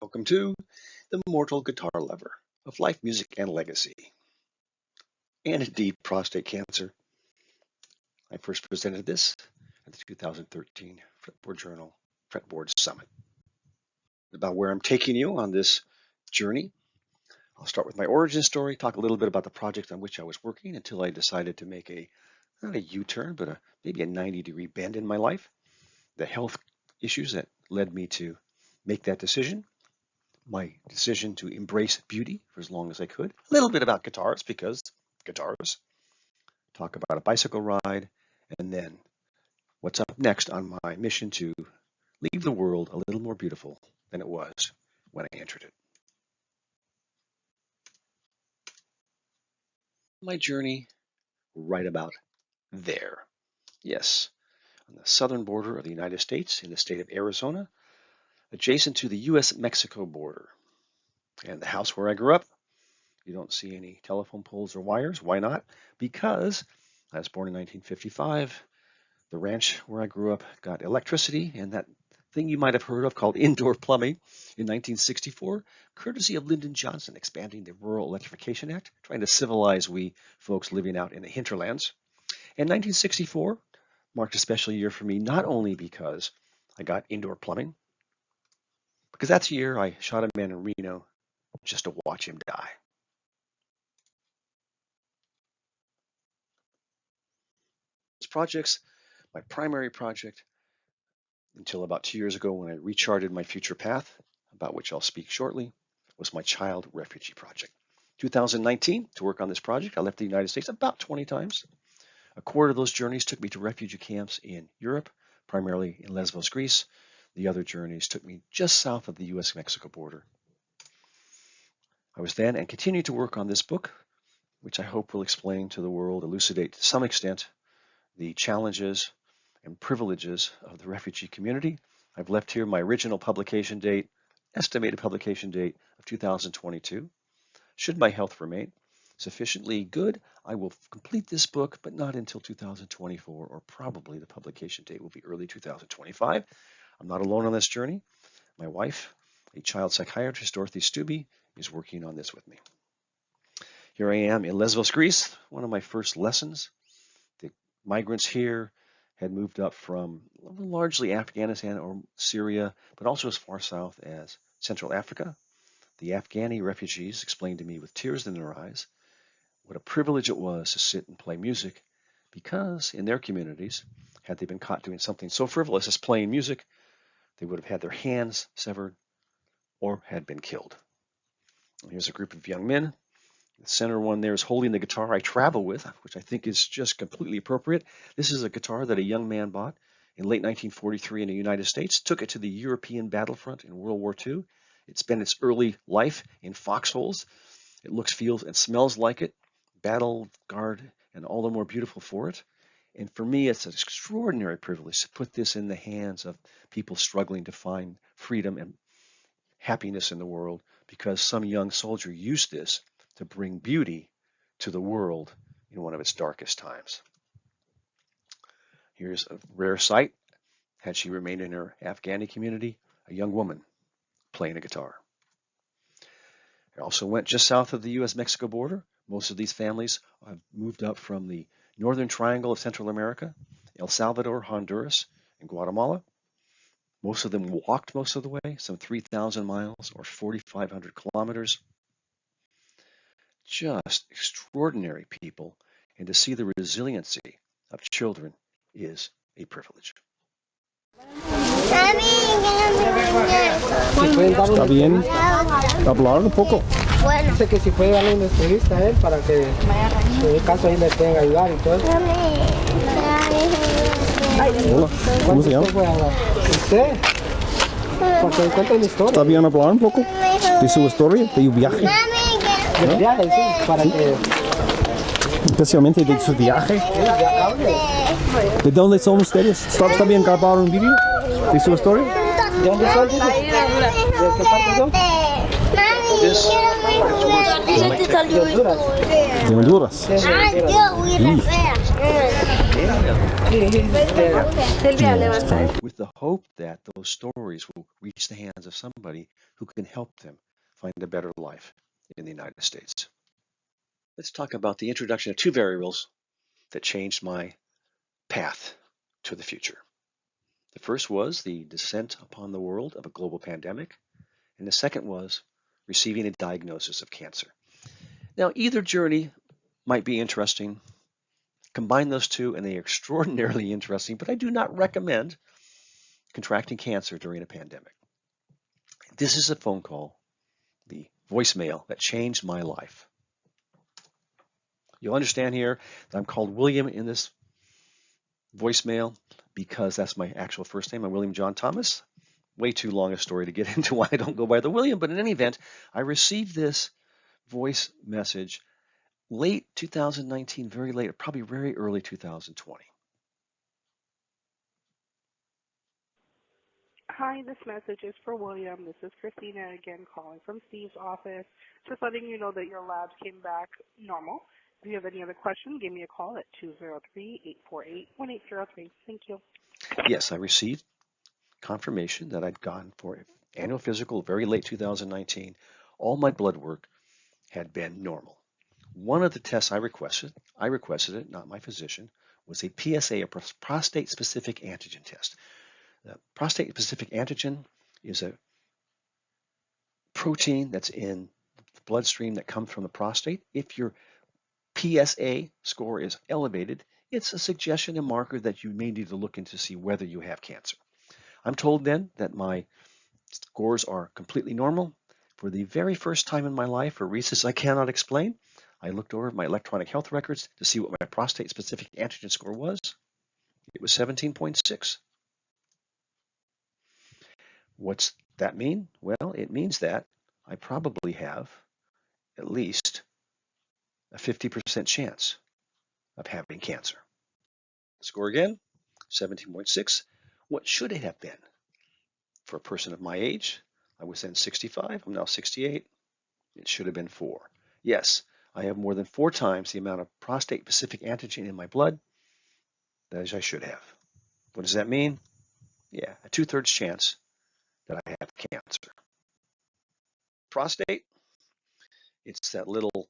Welcome to The Mortal Guitar Lover of Life, Music, and Legacy, and indeed prostate cancer. I first presented this at the 2013 Fretboard Journal Fretboard Summit. About where I'm taking you on this journey. I'll start with my origin story, talk a little bit about the project on which I was working until I decided to make not a U-turn, but maybe a 90-degree bend in my life. The health issues that led me to make that decision. My decision to embrace beauty for as long as I could. A little bit about guitars, because guitars. Talk about a bicycle ride, and then what's up next on my mission to leave the world a little more beautiful than it was when I entered it. My journey right about there. Yes, on the southern border of the United States in the state of Arizona, adjacent to the U.S.-Mexico border. And the house where I grew up, you don't see any telephone poles or wires. Why not? Because I was born in 1955. The ranch where I grew up got electricity, and that thing you might have heard of called indoor plumbing in 1964, courtesy of Lyndon Johnson expanding the Rural Electrification Act, trying to civilize we folks living out in the hinterlands. And 1964 marked a special year for me, not only because I got indoor plumbing, because that's the year I shot a man in Reno just to watch him die. This project's my primary project until about 2 years ago when I recharted my future path, about which I'll speak shortly, was my child refugee project. 2019, to work on this project, I left the United States about 20 times. A quarter of those journeys took me to refugee camps in Europe, primarily in Lesbos, Greece. The other journeys took me just south of the U.S.-Mexico border. I was then and continue to work on this book, which I hope will explain to the world, elucidate to some extent, the challenges and privileges of the refugee community. I've left here my original publication date, estimated publication date of 2022. Should my health remain sufficiently good, I will complete this book, but not until 2024, or probably the publication date will be early 2025. I'm not alone on this journey. My wife, a child psychiatrist, Dorothy Stubbe, is working on this with me. Here I am in Lesbos, Greece, one of my first lessons. The migrants here had moved up from largely Afghanistan or Syria, but also as far south as Central Africa. The Afghani refugees explained to me with tears in their eyes what a privilege it was to sit and play music, because in their communities, had they been caught doing something so frivolous as playing music, they would have had their hands severed or had been killed. And here's a group of young men. The center one there is holding the guitar I travel with, which I think is just completely appropriate. This is a guitar that a young man bought in late 1943 in the United States, took it to the European battlefront in World War II. It spent its early life in foxholes. It looks, feels, and smells like it. Battle guard and all the more beautiful for it. And for me, it's an extraordinary privilege to put this in the hands of people struggling to find freedom and happiness in the world, because some young soldier used this to bring beauty to the world in one of its darkest times. Here's a rare sight. Had she remained in her Afghani community, a young woman playing a guitar. I also went just south of the U.S.-Mexico border. Most of these families have moved up from the northern triangle of Central America, El Salvador, Honduras, and Guatemala. Most of them walked most of the way, some 3,000 miles or 4,500 kilometers. Just extraordinary people, and to see the resiliency of children is a privilege. Está bien hablar un poco. Dice que si puede darle una entrevista a él para que en el caso ahí le pueden ayudar y todo. Hola, ¿cómo se llama? ¿Usted? Porque cuenta una historia. ¿Está bien hablar un poco de su historia, de su viaje? Del viaje, sí, para que... Especialmente de su viaje. ¿De dónde son ustedes? ¿Está bien grabar un vídeo de su historia? ¿De dónde son? ¿De qué parte son? De Honduras. with the hope that those stories will reach the hands of somebody who can help them find a better life in the United States. Let's talk about the introduction of two variables that changed my path to the future. The first was the descent upon the world of a global pandemic, and the second was receiving a diagnosis of cancer. Now, either journey might be interesting. Combine those two and they are extraordinarily interesting, but I do not recommend contracting cancer during a pandemic. This is a phone call, the voicemail that changed my life. You'll understand here that I'm called William in this voicemail because that's my actual first name. I'm William John Thomas. Way too long a story to get into why I don't go by the William, but in any event, I received this voice message late 2019, very late, probably very early 2020. Hi, this message is for William. This is Christina again calling from Steve's office. Just letting you know that your labs came back normal. If you have any other questions, give me a call at 203-848-1803. Thank you. Yes, I received confirmation that I'd gone for an annual physical very late 2019. All my blood work had been normal. One of the tests I requested it, not my physician, was a PSA, a prostate-specific antigen test. The prostate-specific antigen is a protein that's in the bloodstream that comes from the prostate. If your PSA score is elevated, it's a suggestion, a marker that you may need to look into to see whether you have cancer. I'm told then that my scores are completely normal. For the very first time in my life, for reasons I cannot explain, I looked over my electronic health records to see what my prostate-specific antigen score was. It was 17.6. What's that mean? Well, it means that I probably have at least a 50% chance of having cancer. Score again, 17.6. What should it have been? For a person of my age, I was then 65, I'm now 68. It should have been 4. Yes, I have more than 4 times the amount of prostate-specific antigen in my blood that I should have. What does that mean? Yeah, a 2/3 chance that I have cancer. Prostate, it's that little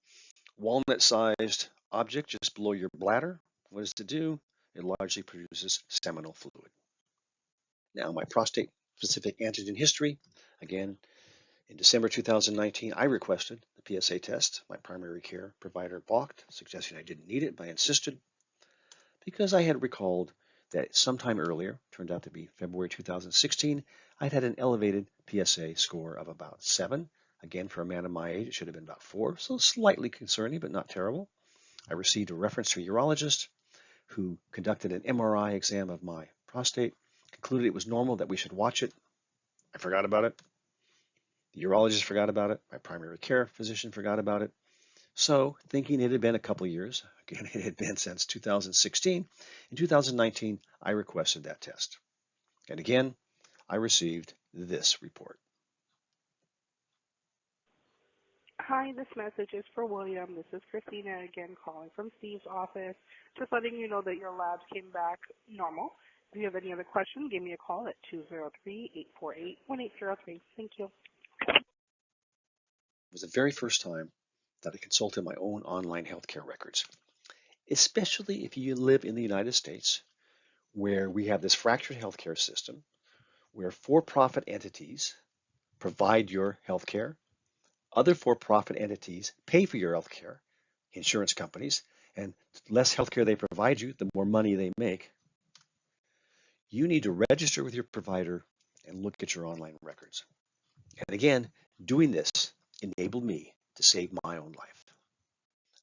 walnut-sized object just below your bladder. What does it do? It largely produces seminal fluid. Now, my prostate-specific antigen history, again, in December 2019, I requested the PSA test. My primary care provider balked, suggesting I didn't need it, but I insisted because I had recalled that sometime earlier, turned out to be February 2016, I'd had an elevated PSA score of about 7. Again, for a man of my age, it should have been about 4, so slightly concerning, but not terrible. I received a reference to a urologist who conducted an MRI exam of my prostate, concluded it was normal, that we should watch it. I forgot about it. The urologist forgot about it. My primary care physician forgot about it. So, thinking it had been a couple of years, again, it had been since 2016, in 2019, I requested that test. And again, I received this report. Hi, this message is for William. This is Christina again calling from Steve's office. Just letting you know that your labs came back normal. If you have any other questions, give me a call at 203-848-1803. Thank you. It was the very first time that I consulted my own online healthcare records, especially if you live in the United States, where we have this fractured healthcare system, where for-profit entities provide your healthcare, other for-profit entities pay for your healthcare, insurance companies, and the less healthcare they provide you, the more money they make. You need to register with your provider and look at your online records. And again, doing this enabled me to save my own life.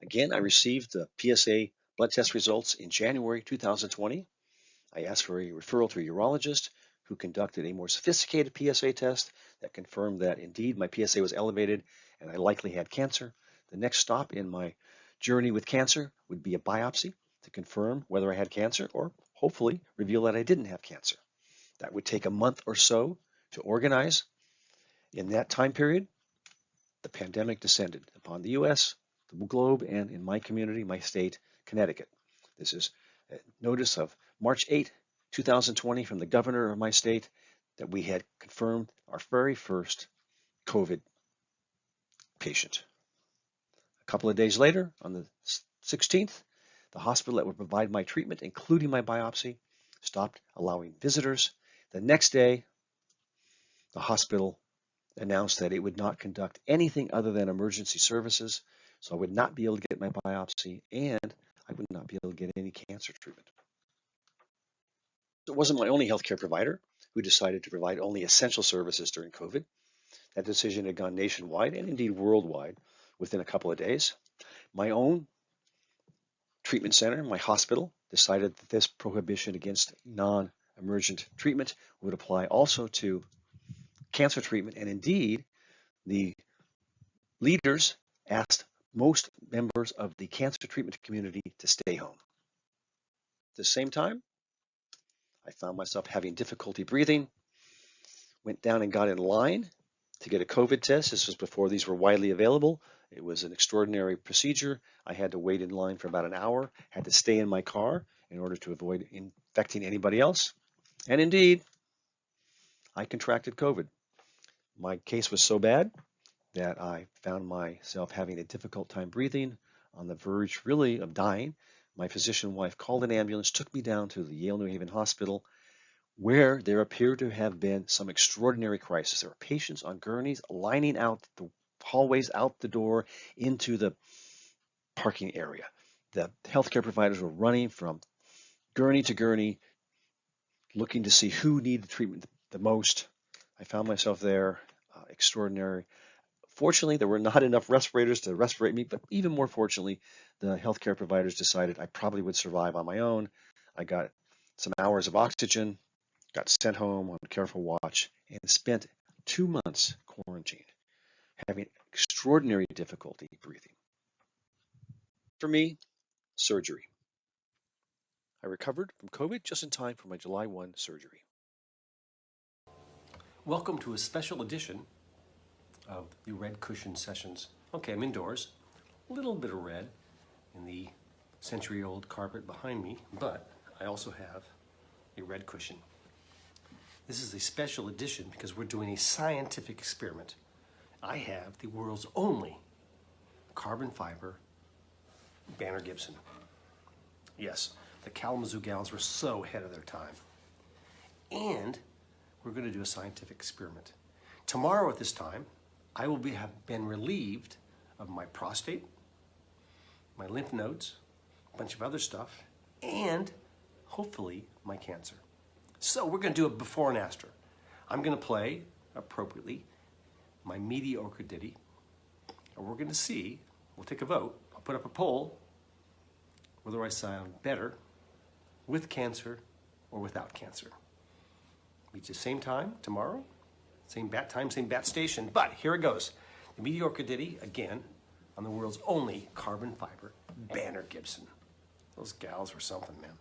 Again, I received the PSA blood test results in January 2020. I asked for a referral to a urologist who conducted a more sophisticated PSA test that confirmed that indeed my PSA was elevated and I likely had cancer. The next stop in my journey with cancer would be a biopsy to confirm whether I had cancer or hopefully reveal that I didn't have cancer. That would take a month or so to organize. In that time period, the pandemic descended upon the U.S., the globe, and in my community, my state, Connecticut. This is notice of March 8, 2020 from the governor of my state that we had confirmed our very first COVID patient. A couple of days later, on the 16th, the hospital that would provide my treatment, including my biopsy, stopped allowing visitors. The next day, the hospital announced that it would not conduct anything other than emergency services, so I would not be able to get my biopsy and I would not be able to get any cancer treatment. It wasn't my only healthcare provider who decided to provide only essential services during COVID. That decision had gone nationwide and indeed worldwide within a couple of days. My own treatment center, my hospital, decided that this prohibition against non-emergent treatment would apply also to cancer treatment, and indeed the leaders asked most members of the cancer treatment community to stay home. At the same time, I found myself having difficulty breathing, went down and got in line to get a COVID test. This was before these were widely available. It was an extraordinary procedure. I had to wait in line for about an hour, had to stay in my car in order to avoid infecting anybody else. And indeed, I contracted COVID. My case was so bad that I found myself having a difficult time breathing, on the verge really of dying. My physician wife called an ambulance, took me down to the Yale New Haven Hospital, where there appeared to have been some extraordinary crisis. There were patients on gurneys lining out the hallways out the door into the parking area. The healthcare providers were running from gurney to gurney, looking to see who needed treatment the most. I found myself there, extraordinary. Fortunately, there were not enough respirators to respirate me, but even more fortunately, the healthcare providers decided I probably would survive on my own. I got some hours of oxygen, got sent home on careful watch, and spent 2 months quarantined, having extraordinary difficulty breathing. For me, surgery. I recovered from COVID just in time for my July 1 surgery. Welcome to a special edition of the Red Cushion Sessions. Okay, I'm indoors, a little bit of red in the century-old carpet behind me, but I also have a red cushion. This is a special edition because we're doing a scientific experiment. I have the world's only carbon fiber Banner Gibson. Yes, the Kalamazoo gals were so ahead of their time. And we're going to do a scientific experiment. Tomorrow at this time, I will have been relieved of my prostate, my lymph nodes, a bunch of other stuff, and hopefully my cancer. So we're going to do a before and after. I'm going to play, appropriately, my mediocre ditty, and we're going to see, we'll take a vote, I'll put up a poll, whether I sound better with cancer or without cancer. Meet you same time tomorrow, same bat time, same bat station, but here it goes. The mediocre ditty, again, on the world's only carbon fiber Banner Gibson. Those gals were something, man.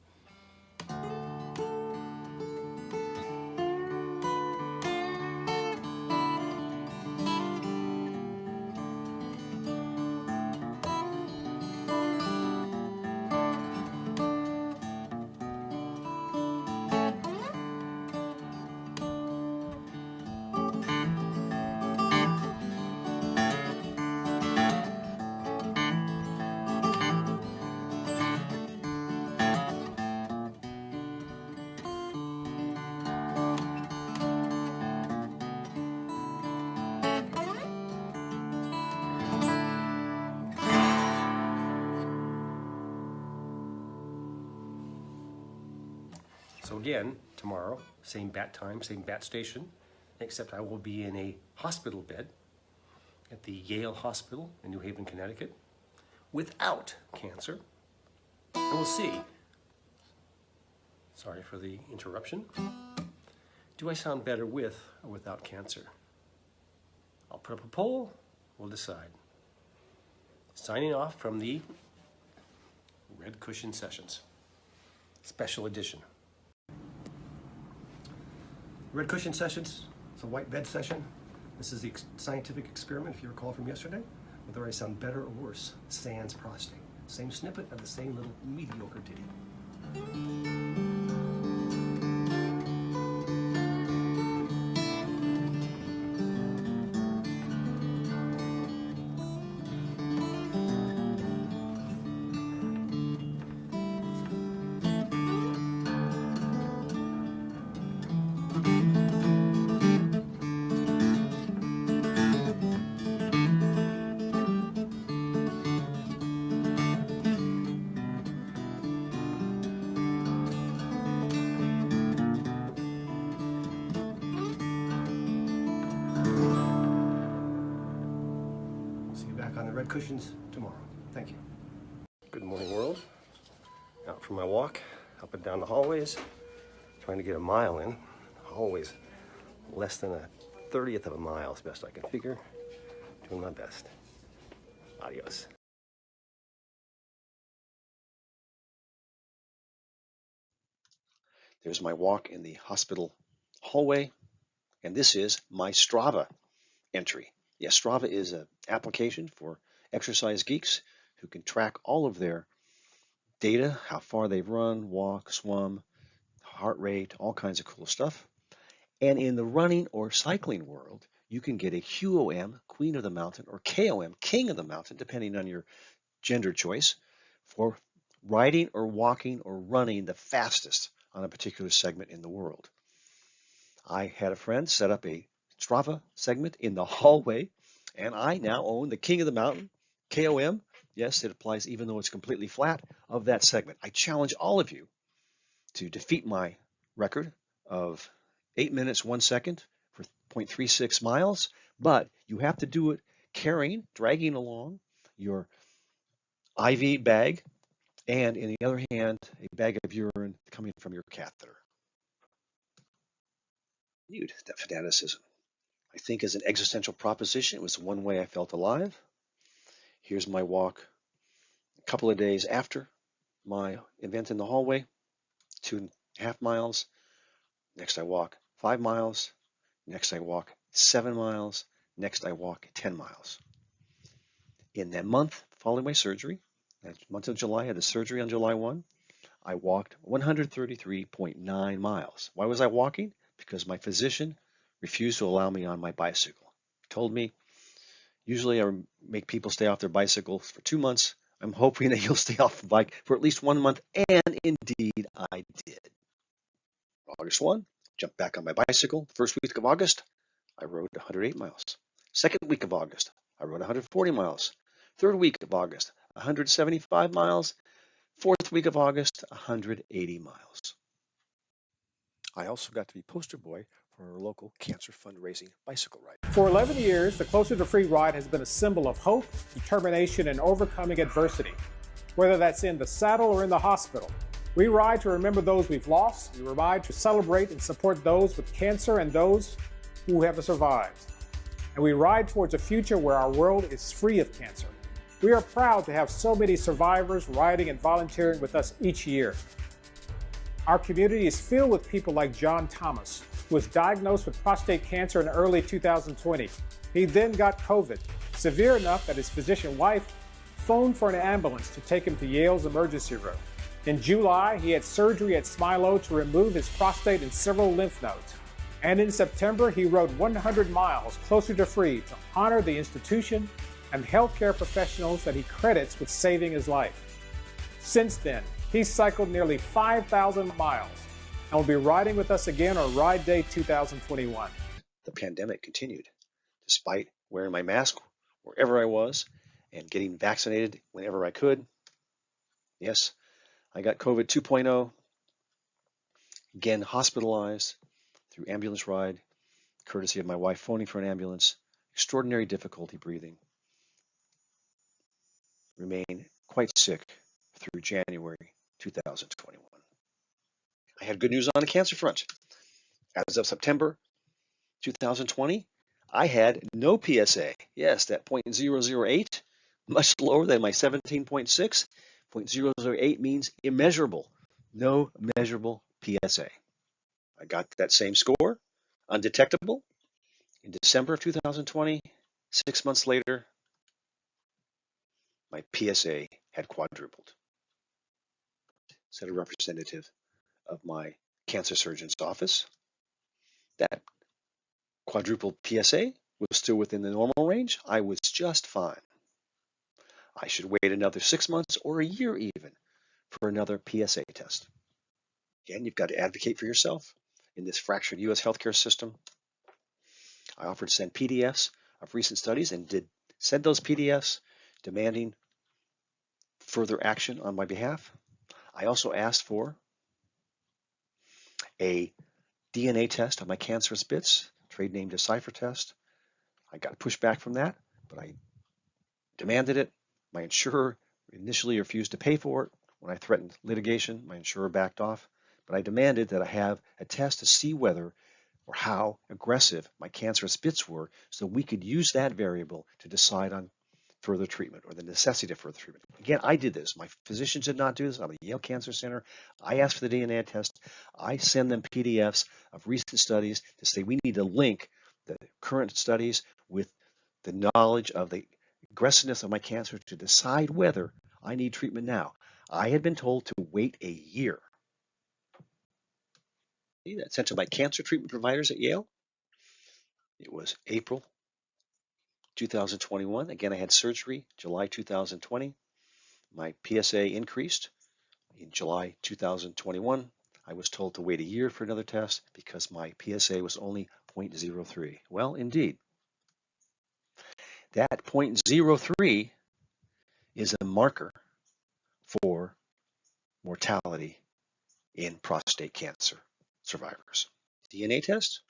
So again, tomorrow, same bat time, same bat station, except I will be in a hospital bed at the Yale Hospital in New Haven, Connecticut, without cancer. And we'll see. Sorry for the interruption. Do I sound better with or without cancer? I'll put up a poll, we'll decide. Signing off from the Red Cushion Sessions, special edition. Red Cushion Sessions, it's a white bed session. This is the scientific experiment, if you recall from yesterday, whether I sound better or worse, sans prostate. Same snippet of the same little mediocre ditty. See you back on the red cushions tomorrow. Thank you. Good morning, world. Out for my walk, up and down the hallways, trying to get a mile in. Always less than a 30th of a mile, as best I can figure. Doing my best. Adios. There's my walk in the hospital hallway, and this is my Strava entry. Yes, Strava is an application for exercise geeks who can track all of their data, how far they've run, walked, swum, heart rate, all kinds of cool stuff. And in the running or cycling world, you can get a QOM, Queen of the Mountain, or KOM, King of the Mountain, depending on your gender choice, for riding or walking or running the fastest on a particular segment in the world. I had a friend set up a Strava segment in the hallway, and I now own the King of the Mountain, KOM. Yes, it applies even though it's completely flat, of that segment. I challenge all of you to defeat my record of 8 minutes, 1 second for 0.36 miles, but you have to do it dragging along your IV bag, and in the other hand, a bag of urine coming from your catheter. That fanaticism. I think as an existential proposition, it was one way I felt alive. Here's my walk a couple of days after my event in the hallway, 2.5 miles. Next I walk 5 miles. Next I walk 7 miles. Next I walk 10 miles. In that month following my surgery, that month of July, I had the surgery on July 1, I walked 133.9 miles. Why was I walking? Because my physician refused to allow me on my bicycle. He told me, usually I make people stay off their bicycles for 2 months. I'm hoping that you'll stay off the bike for at least 1 month, and indeed I did. August 1, jumped back on my bicycle. First week of August, I rode 108 miles. Second week of August, I rode 140 miles. Third week of August, 175 miles. Fourth week of August, 180 miles. I also got to be poster boy for our local cancer fundraising bicycle ride. For 11 years, the Closer to Free ride has been a symbol of hope, determination, and overcoming adversity. Whether that's in the saddle or in the hospital, we ride to remember those we've lost. We ride to celebrate and support those with cancer and those who have survived. And we ride towards a future where our world is free of cancer. We are proud to have so many survivors riding and volunteering with us each year. Our community is filled with people like John Thomas, who was diagnosed with prostate cancer in early 2020. He then got COVID, severe enough that his physician wife phoned for an ambulance to take him to Yale's emergency room. In July, he had surgery at Smilow to remove his prostate and several lymph nodes. And in September, he rode 100 miles Closer to Free to honor the institution and healthcare professionals that he credits with saving his life. Since then, he's cycled nearly 5,000 miles and will be riding with us again on Ride Day 2021. The pandemic continued, despite wearing my mask wherever I was and getting vaccinated whenever I could. Yes, I got COVID 2.0, again hospitalized through ambulance ride, courtesy of my wife phoning for an ambulance, extraordinary difficulty breathing. Remained quite sick through January 2021. I had good news on the cancer front. As of September 2020, I had no PSA. Yes, that 0.008, much lower than my 17.6. 0.008 means immeasurable, no measurable PSA. I got that same score, undetectable, in December of 2020. 6 months later, my PSA had quadrupled. said a representative of my cancer surgeon's office. That quadruple PSA was still within the normal range. I was just fine. I should wait another 6 months or a year even for another PSA test. Again, you've got to advocate for yourself in this fractured U.S. healthcare system. I offered to send PDFs of recent studies and did send those PDFs demanding further action on my behalf. I also asked for a DNA test of my cancerous bits, trade name Decipher test. I got pushback from that, but I demanded it. My insurer initially refused to pay for it. When I threatened litigation, my insurer backed off. But I demanded that I have a test to see whether or how aggressive my cancerous bits were so we could use that variable to decide on further treatment or the necessity of further treatment. Again, I did this. My physicians did not do this. I'm at Yale Cancer Center. I asked for the DNA test. I send them PDFs of recent studies to say we need to link the current studies with the knowledge of the aggressiveness of my cancer to decide whether I need treatment now. I had been told to wait a year. That's sent to my cancer treatment providers at Yale. It was April 2021. Again, I had surgery July 2020. My PSA increased in July 2021. I was told to wait a year for another test because my PSA was only 0.03. Well, indeed. That 0.03 is a marker for mortality in prostate cancer survivors. DNA test,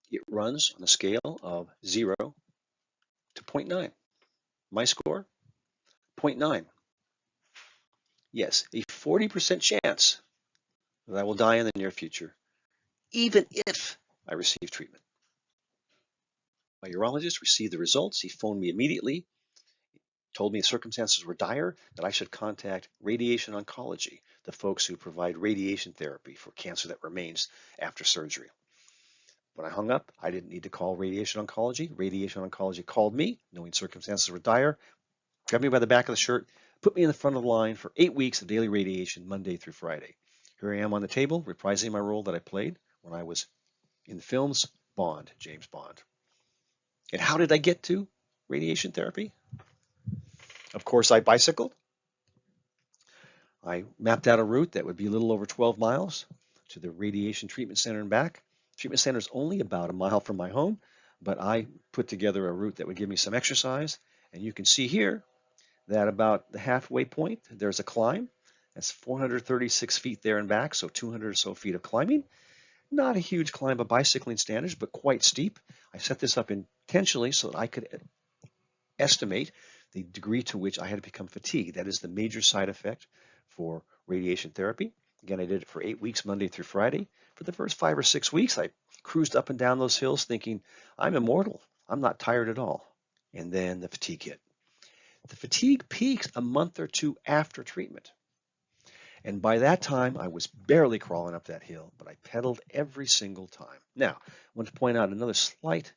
it runs on a scale of 0 to 0.9. My score, 0.9. Yes, a 40% chance that I will die in the near future, even if I receive treatment. My urologist received the results. He phoned me immediately, told me the circumstances were dire, that I should contact radiation oncology, the folks who provide radiation therapy for cancer that remains after surgery. When I hung up, I didn't need to call radiation oncology. Radiation oncology called me, knowing circumstances were dire, grabbed me by the back of the shirt, put me in the front of the line for 8 weeks of daily radiation, Monday through Friday. Here I am on the table, reprising my role that I played when I was in the films Bond, James Bond. And how did I get to radiation therapy? Of course, I bicycled. I mapped out a route that would be a little over 12 miles to the radiation treatment center and back. Treatment center is only about a mile from my home, but I put together a route that would give me some exercise. And you can see here that about the halfway point, there's a climb. That's 436 feet there and back, so 200 or so feet of climbing. Not a huge climb by bicycling standards, but quite steep. I set this up intentionally so that I could estimate the degree to which I had become fatigued. That is the major side effect for radiation therapy. Again, I did it for 8 weeks, Monday through Friday. For the first 5 or 6 weeks, I cruised up and down those hills thinking, I'm immortal. I'm not tired at all. And then the fatigue hit. The fatigue peaks a month or two after treatment. And by that time, I was barely crawling up that hill, but I pedaled every single time. Now, I want to point out another slight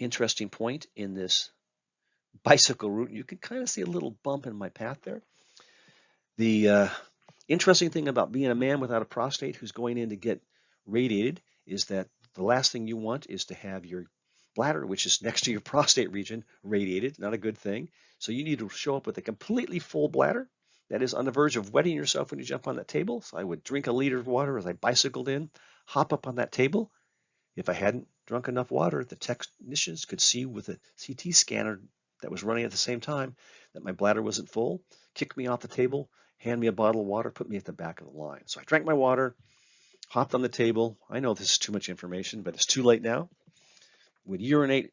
interesting point in this bicycle route. You can kind of see a little bump in my path there. The interesting thing about being a man without a prostate who's going in to get radiated is that the last thing you want is to have your bladder, which is next to your prostate region, radiated. Not a good thing. So you need to show up with a completely full bladder that is on the verge of wetting yourself when you jump on that table. So I would drink a liter of water as I bicycled in, hop up on that table. If I hadn't drunk enough water, the technicians could see with a CT scanner that was running at the same time that my bladder wasn't full, kick me off the table, hand me a bottle of water, put me at the back of the line. So I drank my water, hopped on the table. I know this is too much information, but it's too late now. Would urinate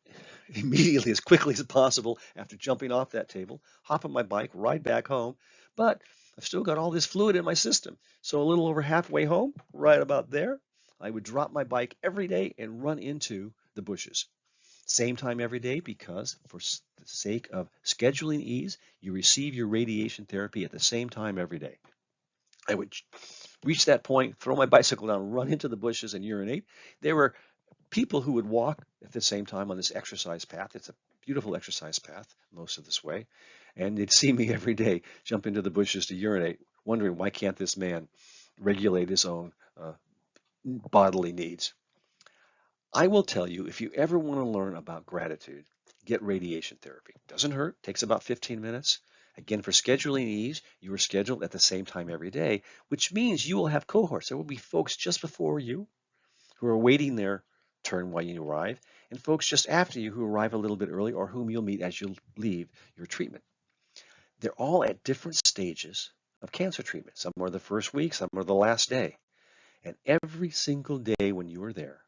immediately as quickly as possible after jumping off that table, hop on my bike, ride back home. But I've still got all this fluid in my system. So a little over halfway home, right about there, I would drop my bike every day and run into the bushes. Same time every day because for the sake of scheduling ease, you receive your radiation therapy at the same time every day. I would reach that point, throw my bicycle down, run into the bushes and urinate. There were people who would walk at the same time on this exercise path. It's a beautiful exercise path most of this way. And they'd see me every day jump into the bushes to urinate wondering why can't this man regulate his own bodily needs. I will tell you, if you ever want to learn about gratitude, get radiation therapy. Doesn't hurt, takes about 15 minutes. Again, for scheduling ease, you are scheduled at the same time every day, which means you will have cohorts. There will be folks just before you who are waiting their turn while you arrive, and folks just after you who arrive a little bit early or whom you'll meet as you leave your treatment. They're all at different stages of cancer treatment. Some are the first week, some are the last day. And every single day when you are there,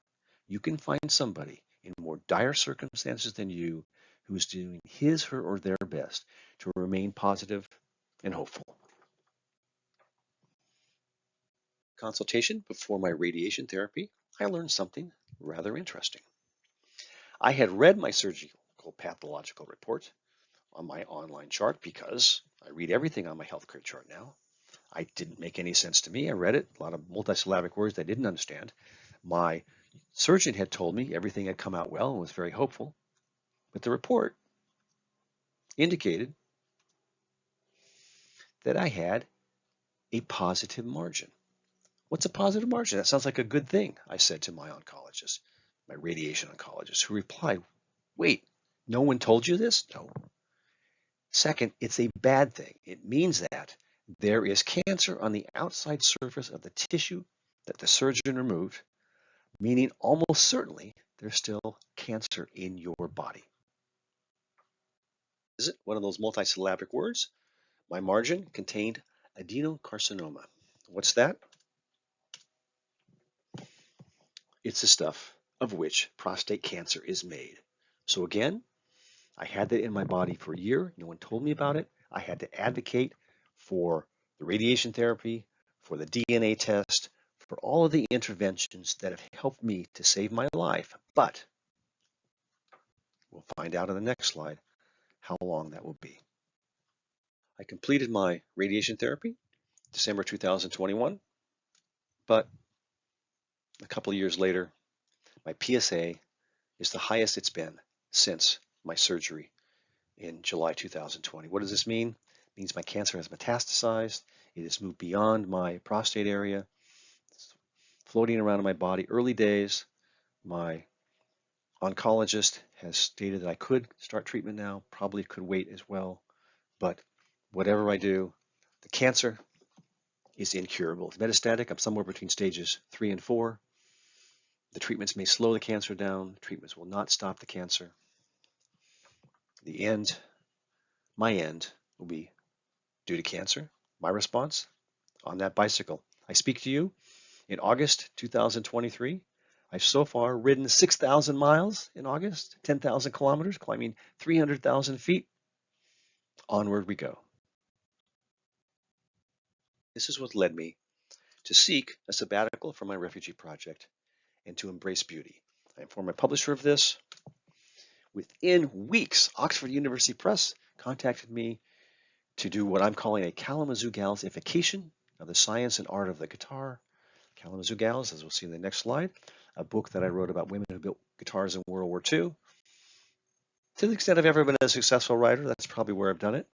you can find somebody in more dire circumstances than you who is doing his, her, or their best to remain positive and hopeful. Consultation before my radiation therapy, I learned something rather interesting. I had read my surgical pathological report on my online chart because I read everything on my healthcare chart now. It didn't make any sense to me. I read it, a lot of multisyllabic words I didn't understand. My surgeon had told me everything had come out well and was very hopeful, but the report indicated that I had a positive margin. What's a positive margin? That sounds like a good thing, I said to my oncologist, my radiation oncologist, who replied, wait, no one told you this? No. Second, it's a bad thing. It means that there is cancer on the outside surface of the tissue that the surgeon removed, meaning almost certainly there's still cancer in your body. Is it one of those multisyllabic words? My margin contained adenocarcinoma. What's that? It's the stuff of which prostate cancer is made. So again, I had that in my body for a year. No one told me about it. I had to advocate for the radiation therapy, for the DNA test, for all of the interventions that have helped me to save my life. But we'll find out in the next slide how long that will be. I completed my radiation therapy December 2021, but a couple of years later, my PSA is the highest it's been since my surgery in July 2020. What does this mean? It means my cancer has metastasized. It has moved beyond my prostate area. It's floating around in my body. Early days, my oncologist has stated that I could start treatment now, probably could wait as well. But whatever I do, the cancer is incurable. It's metastatic. I'm somewhere between stages 3 and 4. The treatments may slow the cancer down. The treatments will not stop the cancer. The end, my end, will be due to cancer. My response on that bicycle. I speak to you in August 2023. I've so far ridden 6,000 miles in August, 10,000 kilometers, climbing 300,000 feet. Onward we go. This is what led me to seek a sabbatical from my refugee project and to embrace beauty. I informed my publisher of this. Within weeks, Oxford University Press contacted me to do what I'm calling a Kalamazoo Gals-ification of the science and art of the guitar. Kalamazoo Gals, as we'll see in the next slide, a book that I wrote about women who built guitars in World War II. To the extent I've ever been a successful writer, that's probably where I've done it.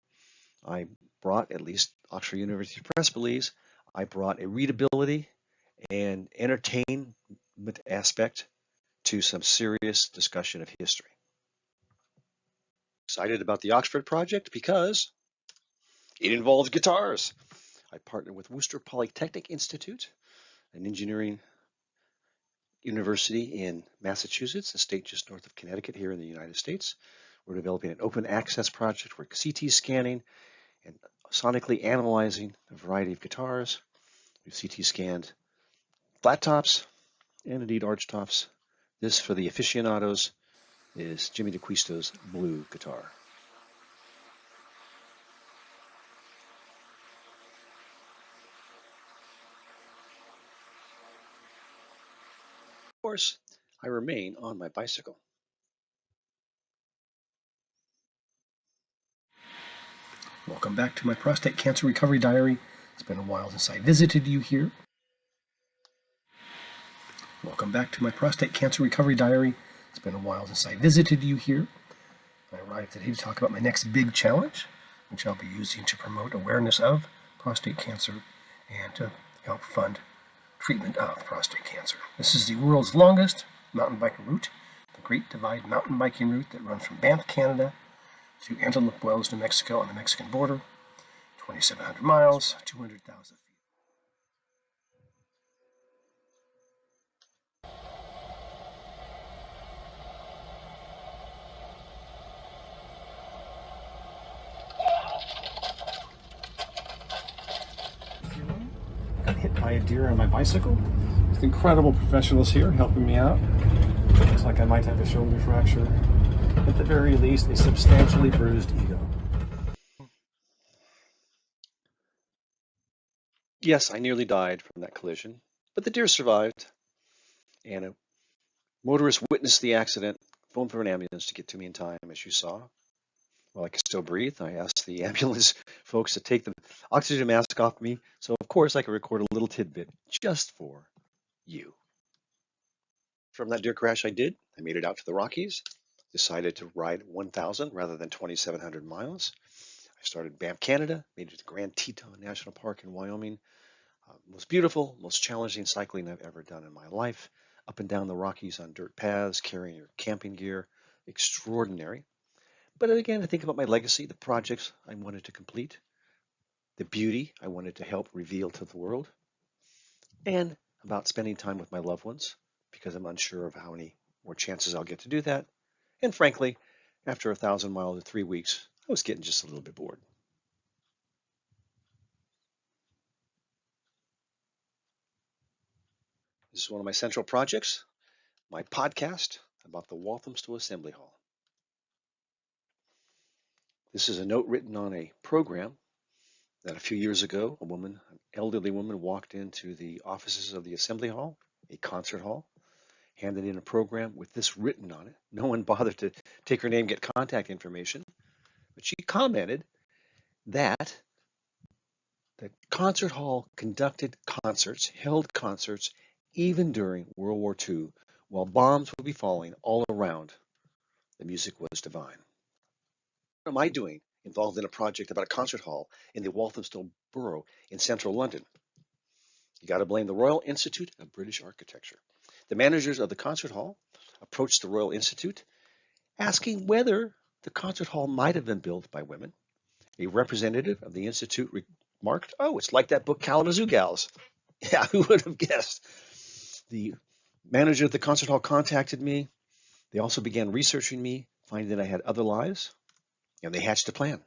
I brought, at least Oxford University Press believes, I brought a readability and entertainment aspect to some serious discussion of history. Excited about the Oxford project because it involves guitars. I partnered with Worcester Polytechnic Institute, an engineering university in Massachusetts, a state just north of Connecticut here in the United States. We're developing an open access project for CT scanning and sonically analyzing a variety of guitars. We've CT scanned flat tops and indeed arch tops. This, for the aficionados, is Jimmy DeQuisto's blue guitar. Of course, I remain on my bicycle. Welcome back to my prostate cancer recovery diary. It's been a while since I visited you here. Welcome back to my prostate cancer recovery diary. It's been a while since I visited you here. I arrived today to talk about my next big challenge, which I'll be using to promote awareness of prostate cancer and to help fund treatment of prostate cancer. This is the world's longest mountain biking route, the Great Divide mountain biking route that runs from Banff, Canada to Antelope Wells, New Mexico on the Mexican border, 2,700 miles, 200,000 feet. Got hit by a deer on my bicycle. With incredible professionals here helping me out. Looks like I might have a shoulder fracture. At the very least, a substantially bruised ego. Yes, I nearly died from that collision, but the deer survived, and a motorist witnessed the accident, phoned for an ambulance to get to me in time, as you saw. While I could still breathe, I asked the ambulance folks to take the oxygen mask off me, so of course I could record a little tidbit just for you. From that deer crash I did, I made it out to the Rockies, decided to ride 1,000 rather than 2,700 miles. I started Banff, Canada, made it to Grand Teton National Park in Wyoming. Most beautiful, most challenging cycling I've ever done in my life. Up and down the Rockies on dirt paths, carrying your camping gear. Extraordinary. But again, I think about my legacy, the projects I wanted to complete, the beauty I wanted to help reveal to the world, and about spending time with my loved ones, because I'm unsure of how many more chances I'll get to do that. And frankly, after 1,000 miles in 3 weeks, I was getting just a little bit bored. This is one of my central projects, my podcast about the Walthamstow Assembly Hall. This is a note written on a program that a few years ago, an elderly woman, walked into the offices of the Assembly Hall, a concert hall, handed in a program with this written on it. No one bothered to take her name, get contact information, but she commented that the concert hall conducted concerts, held concerts, even during World War II, while bombs would be falling all around. The music was divine. What am I doing involved in a project about a concert hall in the Walthamstow Borough in central London? You got to blame the Royal Institute of British Architecture. The managers of the concert hall approached the Royal Institute asking whether the concert hall might have been built by women. A representative of the Institute remarked, "Oh, it's like that book Kalamazoo Gals." Yeah, who would have guessed? The manager of the concert hall contacted me. They also began researching me, finding that I had other lives, and they hatched a plan.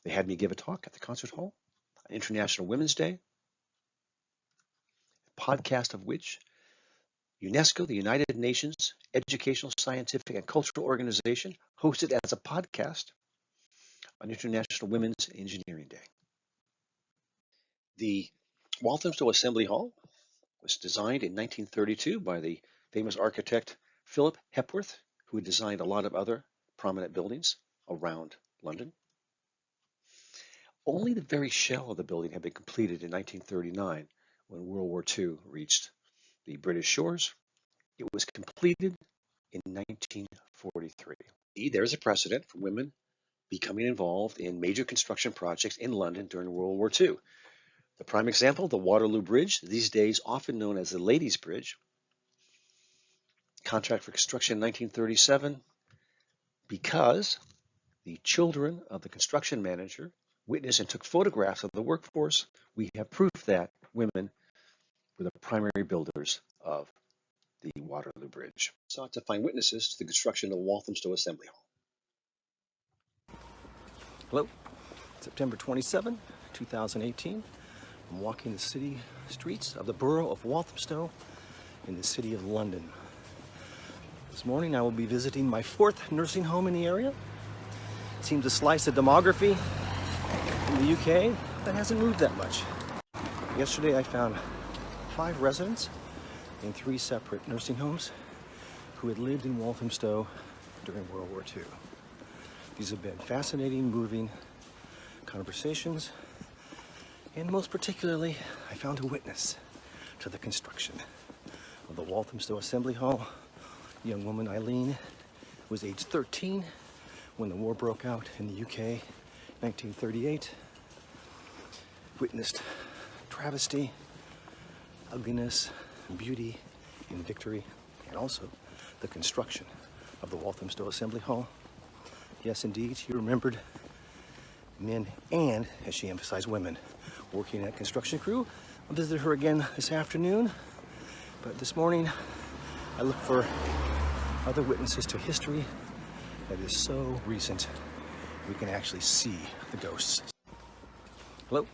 They had me give a talk at the concert hall on International Women's Day, a podcast of which UNESCO, the United Nations Educational, Scientific, and Cultural Organization, hosted as a podcast on International Women's Engineering Day. The Walthamstow Assembly Hall was designed in 1932 by the famous architect Philip Hepworth, who had designed a lot of other prominent buildings around London. Only the very shell of the building had been completed in 1939 when World War II reached the British shores. It was completed in 1943. There's a precedent for women becoming involved in major construction projects in London during World War II. The prime example, the Waterloo Bridge, these days often known as the Ladies' Bridge. Contract for construction in 1937, because the children of the construction manager witnessed and took photographs of the workforce, we have proof that women were the primary builders of the Waterloo Bridge. Sought to find witnesses to the construction of the Walthamstow Assembly Hall. Hello, September 27, 2018. I'm walking the city streets of the borough of Walthamstow in the city of London. This morning I will be visiting my 4th nursing home in the area. It seems a slice of demography in the UK that hasn't moved that much. Yesterday I found 5 residents in 3 separate nursing homes who had lived in Walthamstow during World War II. These have been fascinating, moving conversations, and most particularly, I found a witness to the construction of the Walthamstow Assembly Hall. Young woman Eileen was age 13 when the war broke out in the UK, 1938. witnessed travesty, ugliness, beauty, and victory, and also the construction of the Walthamstow Assembly Hall. Yes, indeed, she remembered men and, as she emphasized, women working in that construction crew. I'll visit her again this afternoon, but this morning I look for other witnesses to history that is so recent we can actually see the ghosts. Hello?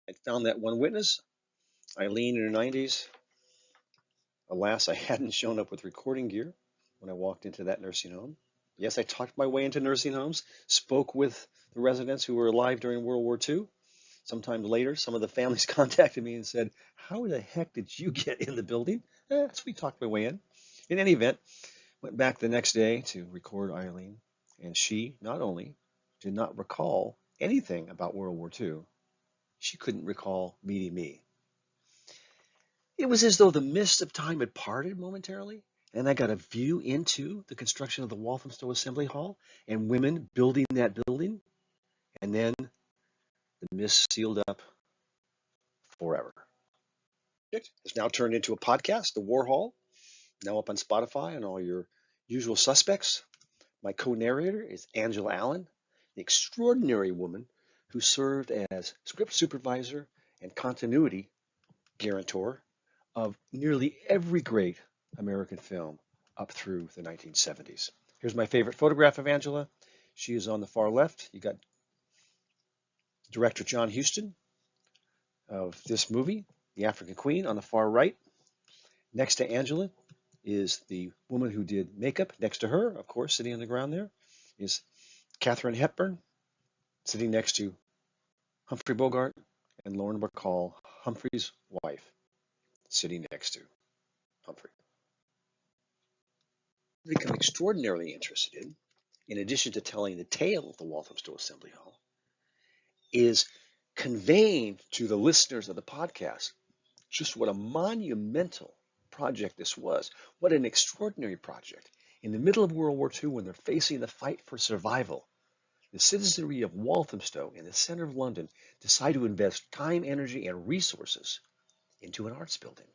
I found that one witness, Eileen in her 90s. Alas, I hadn't shown up with recording gear when I walked into that nursing home. Yes, I talked my way into nursing homes, spoke with the residents who were alive during World War II. Sometime later, some of the families contacted me and said, "How the heck did you get in the building?" So we talked my way in. In any event, went back the next day to record Eileen, and she not only did not recall anything about World War II, she couldn't recall meeting me. It was as though the mist of time had parted momentarily, and I got a view into the construction of the Walthamstow Assembly Hall and women building that building, and then the mist sealed up forever. It has now turned into a podcast, The War Hall, now up on Spotify and all your usual suspects. My co-narrator is Angela Allen, the extraordinary woman who served as script supervisor and continuity guarantor of nearly every great American film up through the 1970s. Here's my favorite photograph of Angela. She is on the far left. You got director John Huston of this movie, The African Queen, on the far right. Next to Angela is the woman who did makeup. Next to her, of course, sitting on the ground there, is Katharine Hepburn, sitting next to Humphrey Bogart and Lauren Bacall, Humphrey's wife, sitting next to Humphrey. Become extraordinarily interested in addition to telling the tale of the Walthamstow Assembly Hall, is conveying to the listeners of the podcast just what a monumental project this was. What an extraordinary project. In the middle of World War II, when they're facing the fight for survival, the citizenry of Walthamstow in the center of London decide to invest time, energy, and resources into an arts building.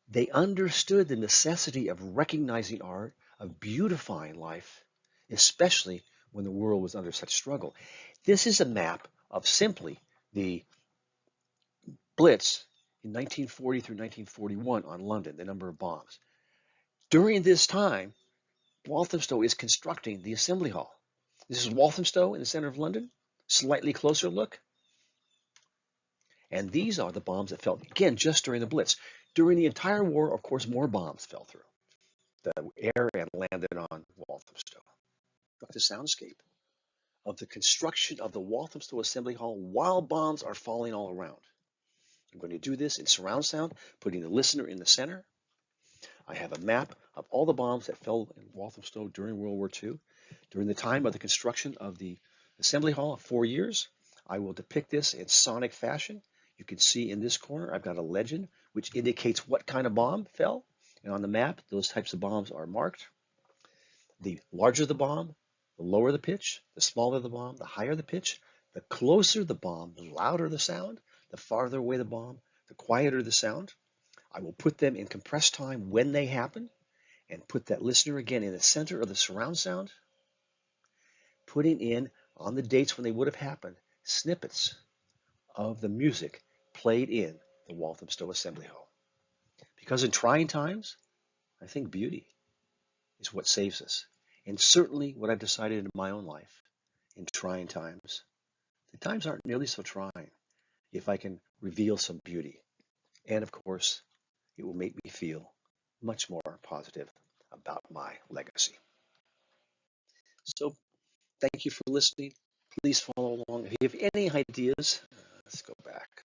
They understood the necessity of recognizing art, of beautifying life, especially when the world was under such struggle. This is a map of simply the Blitz in 1940 through 1941 on London, the number of bombs. During this time, Walthamstow is constructing the Assembly Hall. This is Walthamstow in the center of London, slightly closer look. And these are the bombs that fell, again, just during the Blitz. During the entire war, of course, more bombs fell through the air and landed on Walthamstow. The soundscape of the construction of the Walthamstow Assembly Hall while bombs are falling all around. I'm going to do this in surround sound, putting the listener in the center. I have a map of all the bombs that fell in Walthamstow during World War II. During the time of the construction of the Assembly Hall, 4 years, I will depict this in sonic fashion. You can see in this corner, I've got a legend which indicates what kind of bomb fell. And on the map, those types of bombs are marked. The larger the bomb, The lower the pitch, the smaller the bomb, the higher the pitch, the closer the bomb, the louder the sound, the farther away the bomb, the quieter the sound. I will put them in compressed time when they happen and put that listener again in the center of the surround sound, putting in on the dates when they would have happened snippets of the music played in the Walthamstow Assembly Hall. Because in trying times, I think beauty is what saves us. And certainly what I've decided in my own life in trying times, the times aren't nearly so trying if I can reveal some beauty. And of course, it will make me feel much more positive about my legacy. So thank you for listening. Please follow along. If you have any ideas, let's go back.